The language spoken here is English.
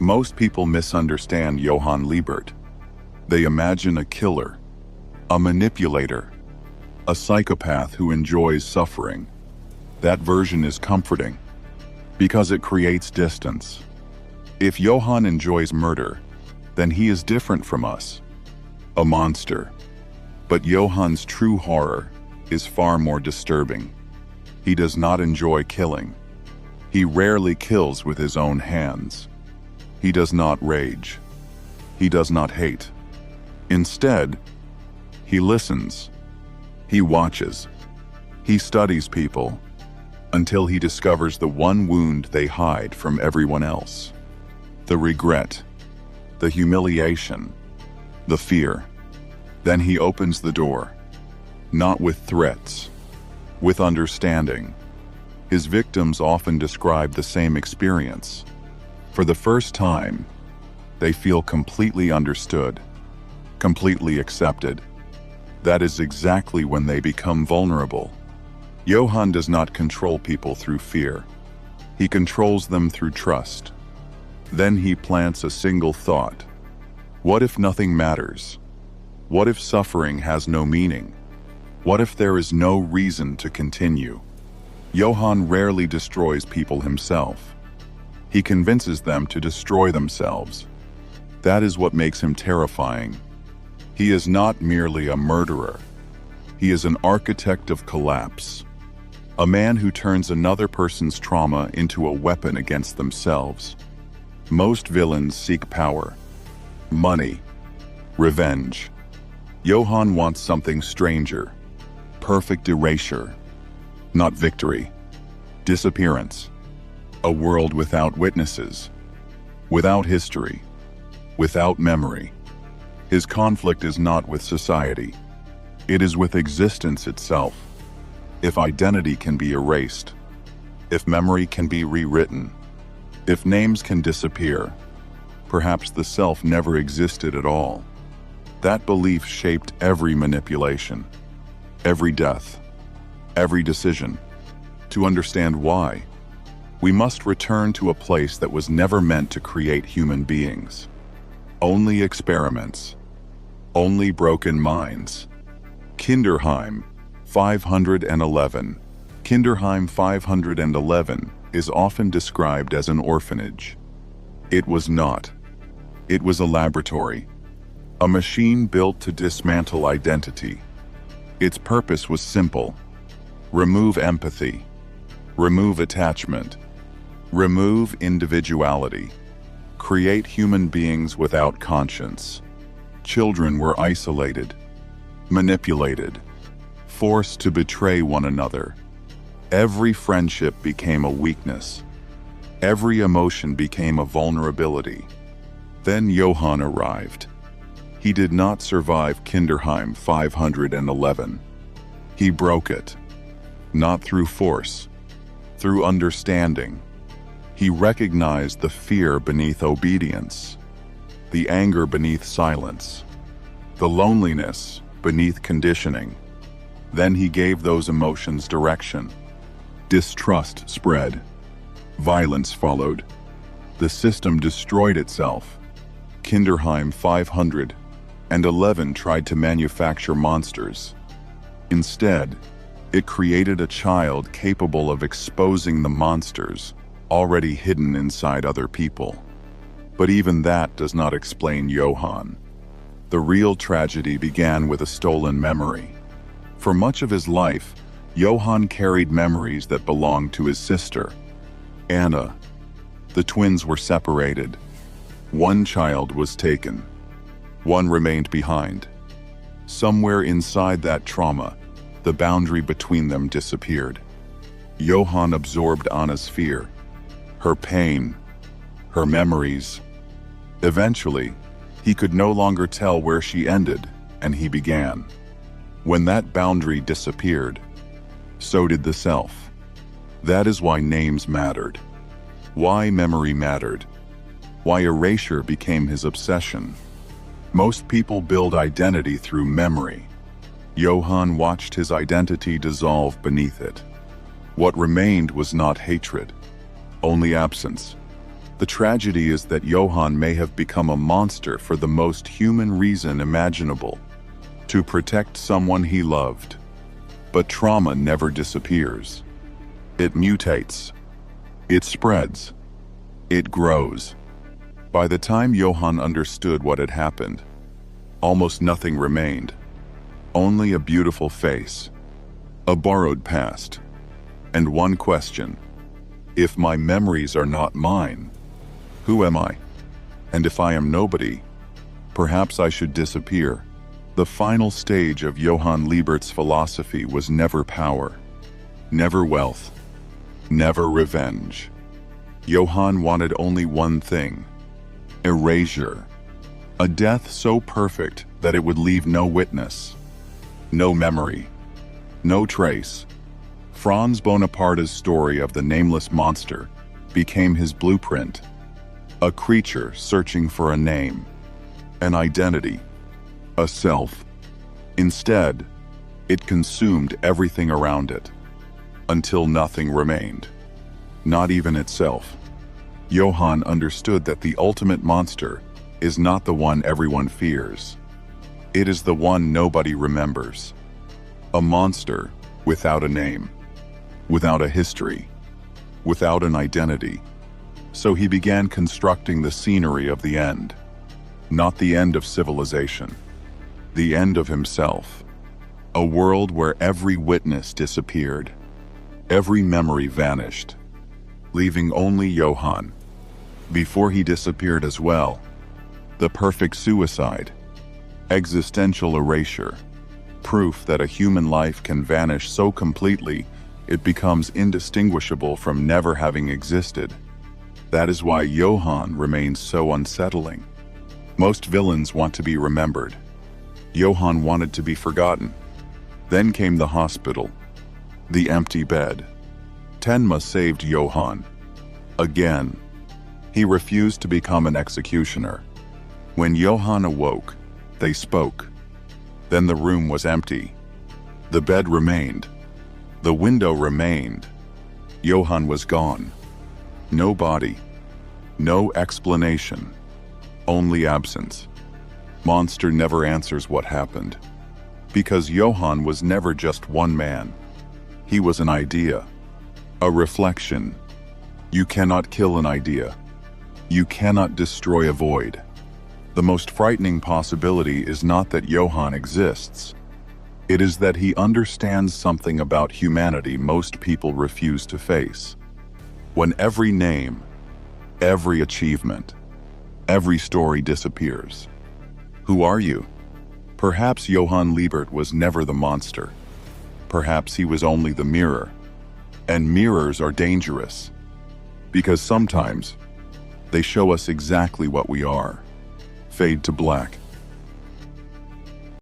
Most people misunderstand Johan Liebert. They imagine a killer, a manipulator, a psychopath who enjoys suffering. That version is comforting because it creates distance. If Johan enjoys murder, then he is different from us, a monster. But Johan's true horror is far more disturbing. He does not enjoy killing. He rarely kills with his own hands. He does not rage. He does not hate. Instead, he listens. He watches. He studies people until he discovers the one wound they hide from everyone else. The regret, the humiliation, the fear. Then he opens the door, not with threats, with understanding. His victims often describe the same experience. For the first time, they feel completely understood, completely accepted. That is exactly when they become vulnerable. Johan does not control people through fear. He controls them through trust. Then he plants a single thought. What if nothing matters? What if suffering has no meaning? What if there is no reason to continue? Johan rarely destroys people himself. He convinces them to destroy themselves. That is what makes him terrifying. He is not merely a murderer. He is an architect of collapse. A man who turns another person's trauma into a weapon against themselves. Most villains seek power, money, revenge. Johan wants something stranger, perfect erasure, not victory, disappearance, a world without witnesses, without history, without memory. His conflict is not with society, it is with existence itself. If identity can be erased, if memory can be rewritten, if names can disappear, perhaps the self never existed at all. That belief shaped every manipulation, every death, every decision. To understand why, we must return to a place that was never meant to create human beings. Only experiments, only broken minds. Kinderheim 511. Kinderheim 511 is often described as an orphanage. It was not. It was a laboratory. A machine built to dismantle identity. Its purpose was simple. Remove empathy. Remove attachment. Remove individuality. Create human beings without conscience. Children were isolated, manipulated, forced to betray one another. Every friendship became a weakness. Every emotion became a vulnerability. Then Johan arrived. He did not survive Kinderheim 511. He broke it. Not through force, through understanding. He recognized the fear beneath obedience, the anger beneath silence, the loneliness beneath conditioning. Then he gave those emotions direction. Distrust spread. Violence followed. The system destroyed itself. Kinderheim 511 tried to manufacture monsters. Instead, it created a child capable of exposing the monsters already hidden inside other people. But even that does not explain Johan. The real tragedy began with a stolen memory. For much of his life, Johan carried memories that belonged to his sister, Anna. The twins were separated. One child was taken. One remained behind. Somewhere inside that trauma, the boundary between them disappeared. Johan absorbed Anna's fear, her pain, her memories. Eventually, he could no longer tell where she ended and he began. When that boundary disappeared, so did the self. That is why names mattered, why memory mattered, why erasure became his obsession. Most people build identity through memory. Johan watched his identity dissolve beneath it. What remained was not hatred, only absence. The tragedy is that Johan may have become a monster for the most human reason imaginable, to protect someone he loved. But trauma never disappears. It mutates. It spreads. It grows. By the time Johan understood what had happened, almost nothing remained. Only a beautiful face, a borrowed past, and one question: if my memories are not mine, who am I? And if I am nobody, perhaps I should disappear. The final stage of Johan Liebert's philosophy was never power, never wealth, never revenge. Johan wanted only one thing: erasure. A death so perfect that it would leave no witness, no memory, no trace. Franz Bonaparte's story of the Nameless Monster became his blueprint. A creature searching for a name, an identity, a self. Instead, it consumed everything around it, until nothing remained, not even itself. Johan understood that the ultimate monster is not the one everyone fears. It is the one nobody remembers. A monster without a name, without a history, without an identity. So he began constructing the scenery of the end. Not the end of civilization, the end of himself. A world where every witness disappeared, every memory vanished, leaving only Johan. Before he disappeared as well, the perfect suicide, existential erasure, proof that a human life can vanish so completely it becomes indistinguishable from never having existed. That is why Johan remains so unsettling. Most villains want to be remembered. Johan wanted to be forgotten. Then came the hospital, the empty bed. Tenma saved Johan. Again, he refused to become an executioner. When Johan awoke, they spoke. Then the room was empty. The bed remained. The window remained. Johan was gone. No body, no explanation, only absence. Monster never answers what happened, because Johan was never just one man. He was an idea, a reflection. You cannot kill an idea. You cannot destroy a void. The most frightening possibility is not that Johan exists. It is that he understands something about humanity most people refuse to face. When every name, every achievement, every story disappears, who are you? Perhaps Johan Liebert was never the monster. Perhaps he was only the mirror. And mirrors are dangerous, because sometimes they show us exactly what we are. Fade to black.